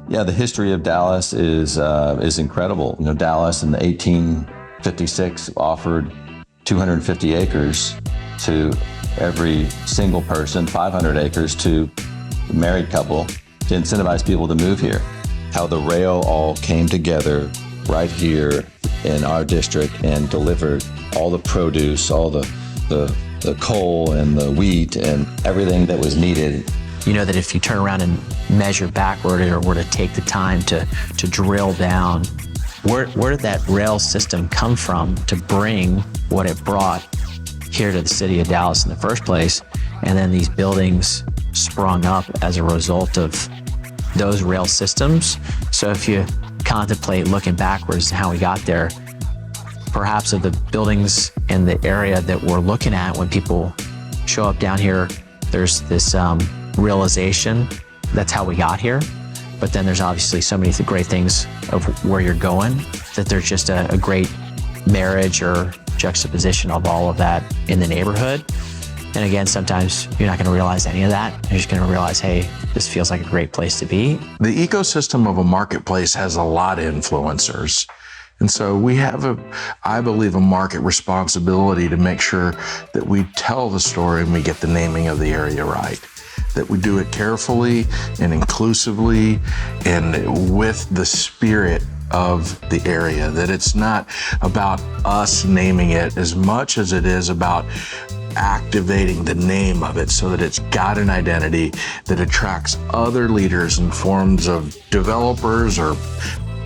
Yeah, the history of Dallas is incredible. You know, Dallas in 1856 offered 250 acres to every single person, 500 acres to a married couple to incentivize people to move here. How the rail all came together right here in our district and delivered all the produce, all the coal and the wheat and everything that was needed. You know that if you turn around and measure backward or were to take the time to drill down, where did that rail system come from to bring what it brought here to the city of Dallas in the first place? And then these buildings sprung up as a result of those rail systems. So if you contemplate looking backwards and how we got there, perhaps of the buildings in the area that we're looking at when people show up down here, there's this realization that's how we got here. But then there's obviously so many great things of where you're going that there's just a great marriage or juxtaposition of all of that in the neighborhood. And again, sometimes you're not going to realize any of that. You're just going to realize, hey, this feels like a great place to be. The ecosystem of a marketplace has a lot of influencers. And so we have I believe, a market responsibility to make sure that we tell the story and we get the naming of the area right. That we do it carefully and inclusively and with the spirit of the area. That it's not about us naming it as much as it is about activating the name of it so that it's got an identity that attracts other leaders in forms of developers or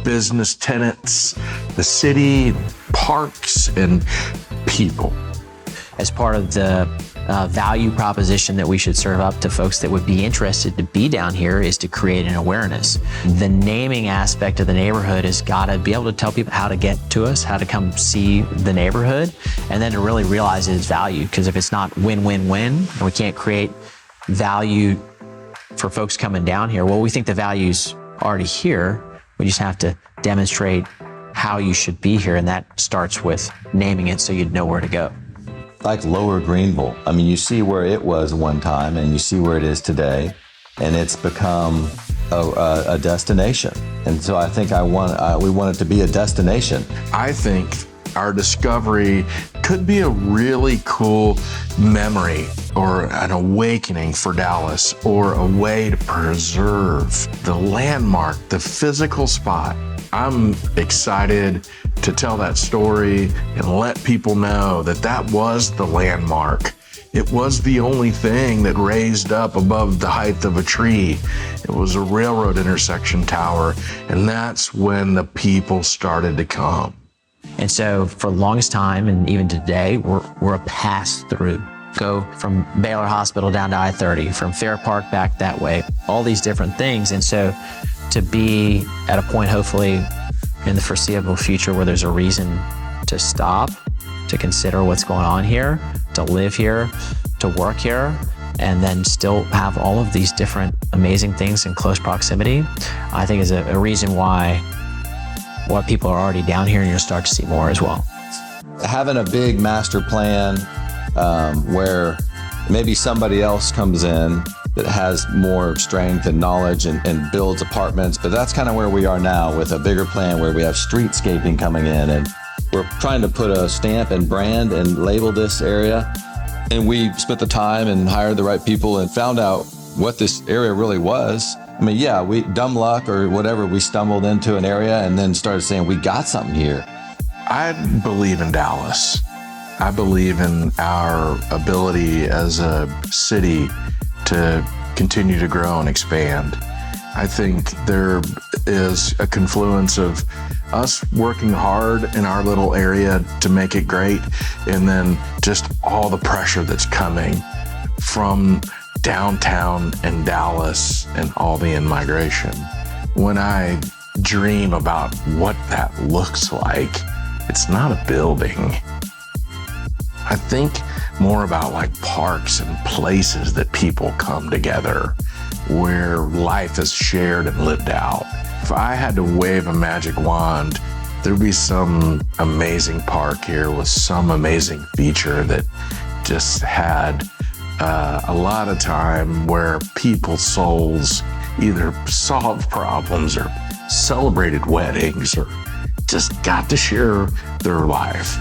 business tenants, the city, parks, and people. As part of the value proposition that we should serve up to folks that would be interested to be down here is to create an awareness. The naming aspect of the neighborhood has got to be able to tell people how to get to us, how to come see the neighborhood, and then to really realize its value. Because if it's not win-win-win, and we can't create value for folks coming down here, well, we think the value's already here. We just have to demonstrate how you should be here, and that starts with naming it so you'd know where to go. Like Lower Greenville. I mean, you see where it was one time and you see where it is today, and it's become a destination. And so I think we want it to be a destination. I think our discovery could be a really cool memory or an awakening for Dallas, or a way to preserve the landmark, the physical spot. I'm excited to tell that story and let people know that that was the landmark. It was the only thing that raised up above the height of a tree. It was a railroad intersection tower, and that's when the people started to come. And so for the longest time, and even today, we're a pass-through. Go from Baylor Hospital down to I-30, from Fair Park back that way, all these different things. And so to be at a point, hopefully, in the foreseeable future where there's a reason to stop, to consider what's going on here, to live here, to work here, and then still have all of these different amazing things in close proximity, I think is a reason why what people are already down here, and you'll start to see more as well. Having a big master plan where maybe somebody else comes in that has more strength and knowledge and builds apartments, but that's kind of where we are now with a bigger plan where we have streetscaping coming in, and we're trying to put a stamp and brand and label this area. And we spent the time and hired the right people and found out what this area really was. I mean, yeah, we dumb luck or whatever, we stumbled into an area and then started saying, we got something here. I believe in Dallas. I believe in our ability as a city to continue to grow and expand. I think there is a confluence of us working hard in our little area to make it great, and then just all the pressure that's coming from downtown and Dallas and all the in-migration. When I dream about what that looks like, it's not a building. I think more about like parks and places that people come together, where life is shared and lived out. If I had to wave a magic wand, there'd be some amazing park here with some amazing feature that just had a lot of time where people's souls either solved problems or celebrated weddings or just got to share their life.